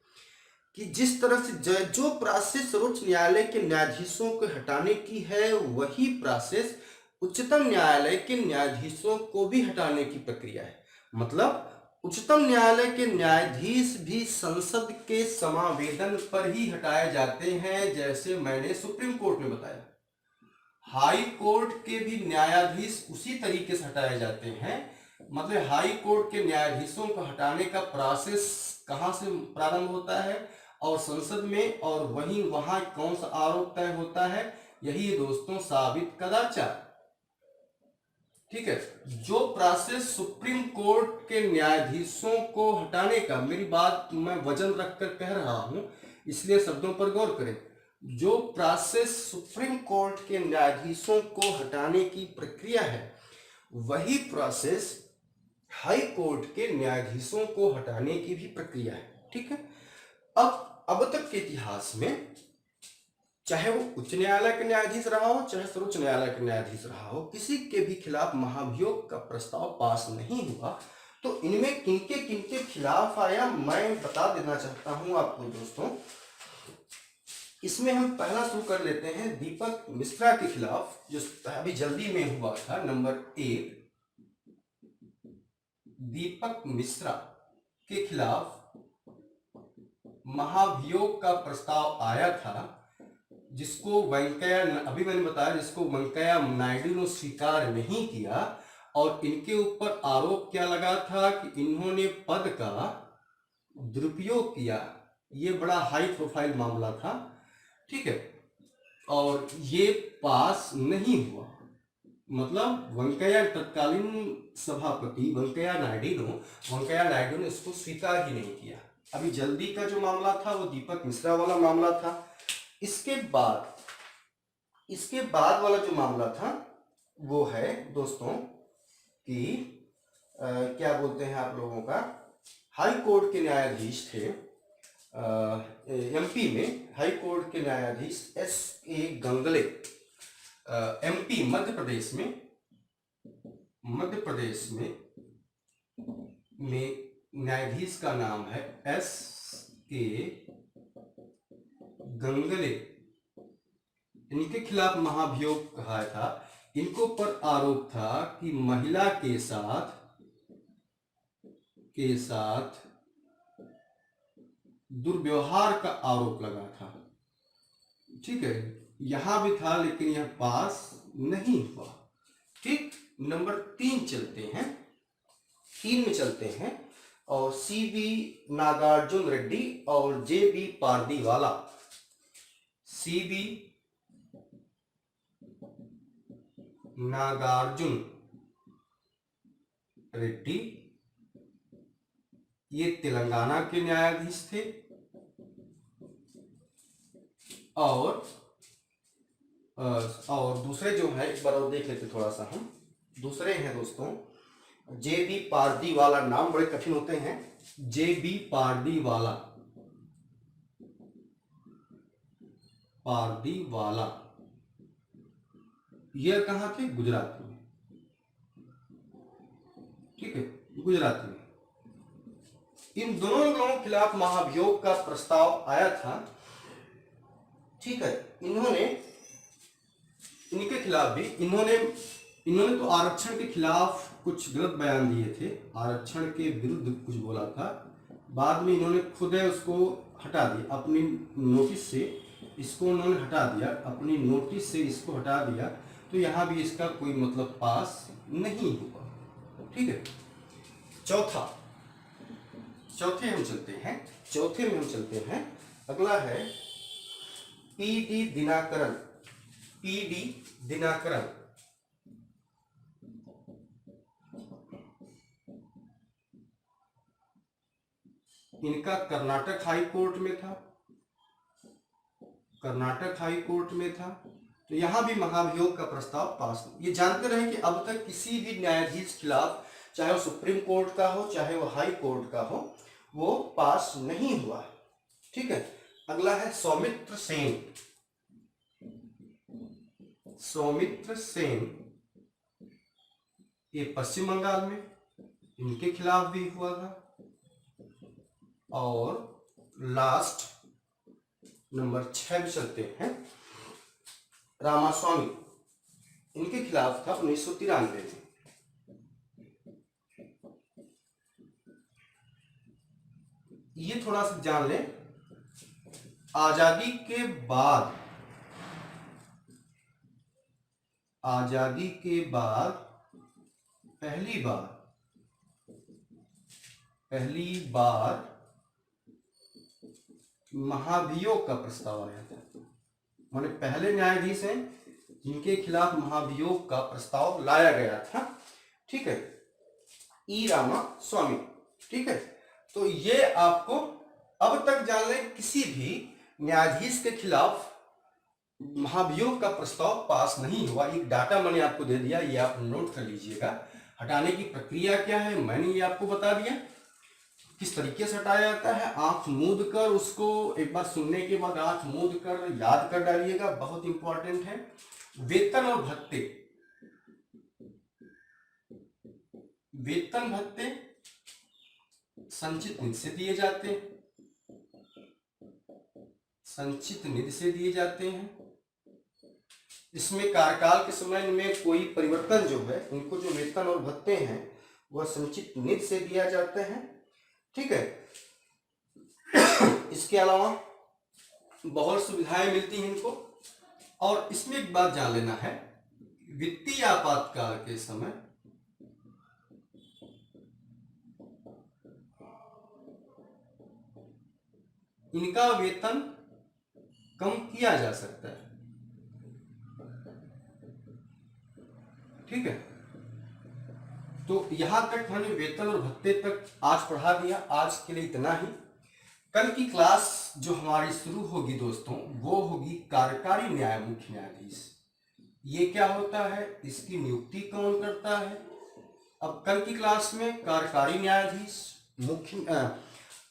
कि जिस तरह से जो प्रोसेस सर्वोच्च न्यायालय के न्यायाधीशों को हटाने की है, वही प्रोसेस उच्चतम न्यायालय के न्यायाधीशों को भी हटाने की प्रक्रिया है। मतलब उच्चतम न्यायालय के न्यायाधीश भी संसद के समावेदन पर ही हटाए जाते हैं, जैसे मैंने सुप्रीम कोर्ट में बताया। हाई कोर्ट के भी न्यायाधीश उसी तरीके से हटाए जाते हैं। मतलब हाई कोर्ट के न्यायाधीशों को हटाने का प्रोसेस कहां से प्रारंभ होता है और संसद में, और वहीं वहां कौन सा आरोप तय होता है, यही दोस्तों साबित कदाचार। ठीक है, जो प्रोसेस सुप्रीम कोर्ट के न्यायाधीशों को हटाने का, मेरी बात मैं वजन रखकर कह रहा हूं इसलिए शब्दों पर गौर करें, जो प्रोसेस सुप्रीम कोर्ट के न्यायाधीशों को हटाने की प्रक्रिया है, वही प्रोसेस हाई कोर्ट के न्यायाधीशों को हटाने की भी प्रक्रिया है। ठीक है, अब तक के इतिहास में चाहे वो उच्च न्यायालय के न्यायाधीश रहा हो, चाहे सर्वोच्च न्यायालय के न्यायाधीश रहा हो, किसी के भी खिलाफ महाभियोग का प्रस्ताव पास नहीं हुआ। तो इनमें किनके किनके खिलाफ आया, मैं बता देना चाहता हूं आपको दोस्तों। इसमें हम पहला शुरू कर लेते हैं दीपक मिश्रा के खिलाफ, जो अभी जल्दी में हुआ था। नंबर 1, दीपक मिश्रा के खिलाफ महाभियोग का प्रस्ताव आया था, जिसको अभी मैंने बताया, जिसको वेंकैया नायडू ने स्वीकार नहीं किया। और इनके ऊपर आरोप क्या लगा था कि इन्होंने पद का दुरुपयोग किया। ये बड़ा हाई प्रोफाइल मामला था। ठीक है, और ये पास नहीं हुआ। मतलब तत्कालीन सभापति वेंकैया नायडू ने इसको स्वीकार ही नहीं किया। अभी जल्दी का जो मामला था वो दीपक मिश्रा वाला मामला था। इसके बाद वाला जो मामला था वो है दोस्तों कि क्या बोलते हैं आप लोगों का, हाई कोर्ट के न्यायाधीश थे एमपी में, हाई कोर्ट के न्यायाधीश S.A. गंगले, एमपी मध्य प्रदेश में न्यायाधीश का नाम है S.K. गंगले। इनके खिलाफ महाभियोग कहा था। इनको पर आरोप था कि महिला के साथ दुर्व्यवहार का आरोप लगा था। ठीक है, यहां भी था लेकिन यह पास नहीं हुआ। ठीक, नंबर 3 में चलते हैं और C.V. नागार्जुन रेड्डी और J.B. पारदीवाला। C.V. नागार्जुन रेड्डी ये तेलंगाना के न्यायाधीश थे। और दूसरे जो है, एक बार और देख लेते थोड़ा सा हम। दूसरे हैं दोस्तों J.B. पारदीवाला। नाम बड़े कठिन होते हैं। J.B. पारदीवाला ये कहाँ थे? गुजरात में। ठीक है, गुजरात में। इन दोनों लोगों के खिलाफ महाभियोग का प्रस्ताव आया था। ठीक है, इनके खिलाफ भी इन्होंने तो आरक्षण के खिलाफ कुछ गलत बयान दिए थे, आरक्षण के विरुद्ध कुछ बोला था। बाद में इन्होंने खुद उसको हटा दिया अपनी नोटिस से, इसको उन्होंने हटा दिया अपनी नोटिस से, इसको हटा दिया। तो यहाँ भी इसका कोई मतलब पास नहीं हुआ। ठीक है, चौथे में हम चलते हैं। अगला है पी.डी. दिनाकरन। इनका कर्नाटक हाई कोर्ट में था। तो यहां भी महाभियोग का प्रस्ताव पास। ये जानते रहे कि अब तक किसी भी न्यायाधीश खिलाफ, चाहे वो सुप्रीम कोर्ट का हो चाहे वो हाई कोर्ट का हो, वो पास नहीं हुआ। ठीक है, अगला है सौमित्र सेन। सौमित्र सेन, ये पश्चिम बंगाल में, इनके खिलाफ भी हुआ था। और लास्ट नंबर 6 पे चलते हैं, रामास्वामी, इनके खिलाफ था 1993 में। ये थोड़ा सा जान लें, आजादी के बाद पहली बार महाभियोग का प्रस्ताव आया था। माने पहले न्यायाधीश हैं जिनके खिलाफ महाभियोग का प्रस्ताव लाया गया था। ठीक है, ई रामास्वामी। ठीक है, तो ये आपको अब तक जान लें, किसी भी न्यायाधीश के खिलाफ महाभियोग का प्रस्ताव पास नहीं हुआ। एक डाटा मैंने आपको दे दिया, ये आप नोट कर लीजिएगा। हटाने की प्रक्रिया क्या है मैंने ये आपको बता दिया, किस तरीके से हटाया जाता है। आंख मूंद कर उसको एक बार सुनने के बाद आंख मूंद कर याद कर डालिएगा, बहुत इंपॉर्टेंट है। वेतन और भत्ते, वेतन भत्ते संचित निधि से दिए जाते हैं, संचित निधि से दिए जाते हैं। इसमें कार्यकाल के समय में कोई परिवर्तन जो है, उनको जो वेतन और भत्ते हैं वह संचित निधि से दिया जाते हैं। ठीक है, इसके अलावा बहुत सुविधाएं मिलती हैं इनको। और इसमें एक बात जान लेना है, वित्तीय आपातकाल के समय इनका वेतन कम किया जा सकता है। ठीक है, तो यहां तक मैंने वेतन और भत्ते तक आज पढ़ा दिया। आज के लिए इतना ही। कल की क्लास जो हमारी शुरू होगी दोस्तों, वो होगी कार्यकारी न्याय मुख्य न्यायाधीश। ये क्या होता है, इसकी नियुक्ति कौन करता है। अब कल की क्लास में कार्यकारी न्यायाधीश, मुख्य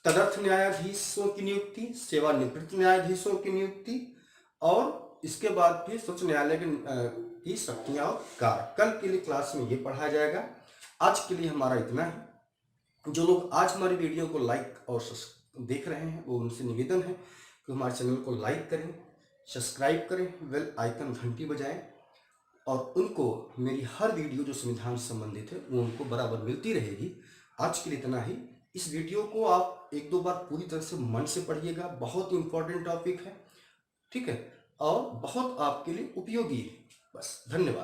तदर्थ न्यायाधीशों की नियुक्ति, सेवानिवृत्त न्यायाधीशों की नियुक्ति, और इसके बाद फिर उच्च न्यायालय की शक्तियां और कार्य। कल के लिए क्लास में ये पढ़ाया जाएगा। आज के लिए हमारा इतना ही। जो लोग आज हमारी वीडियो को लाइक और देख रहे हैं, वो उनसे निवेदन है कि हमारे चैनल को लाइक करें, सब्सक्राइब करें, बेल आइकन घंटी बजाएं, और उनको मेरी हर वीडियो जो संविधान से संबंधित है वो उनको बराबर मिलती रहेगी। आज के लिए इतना ही। इस वीडियो को आप 1-2 बार पूरी तरह से मन से पढ़िएगा, बहुत इंपॉर्टेंट टॉपिक है। ठीक है, और बहुत आपके लिए उपयोगी है। बस, धन्यवाद।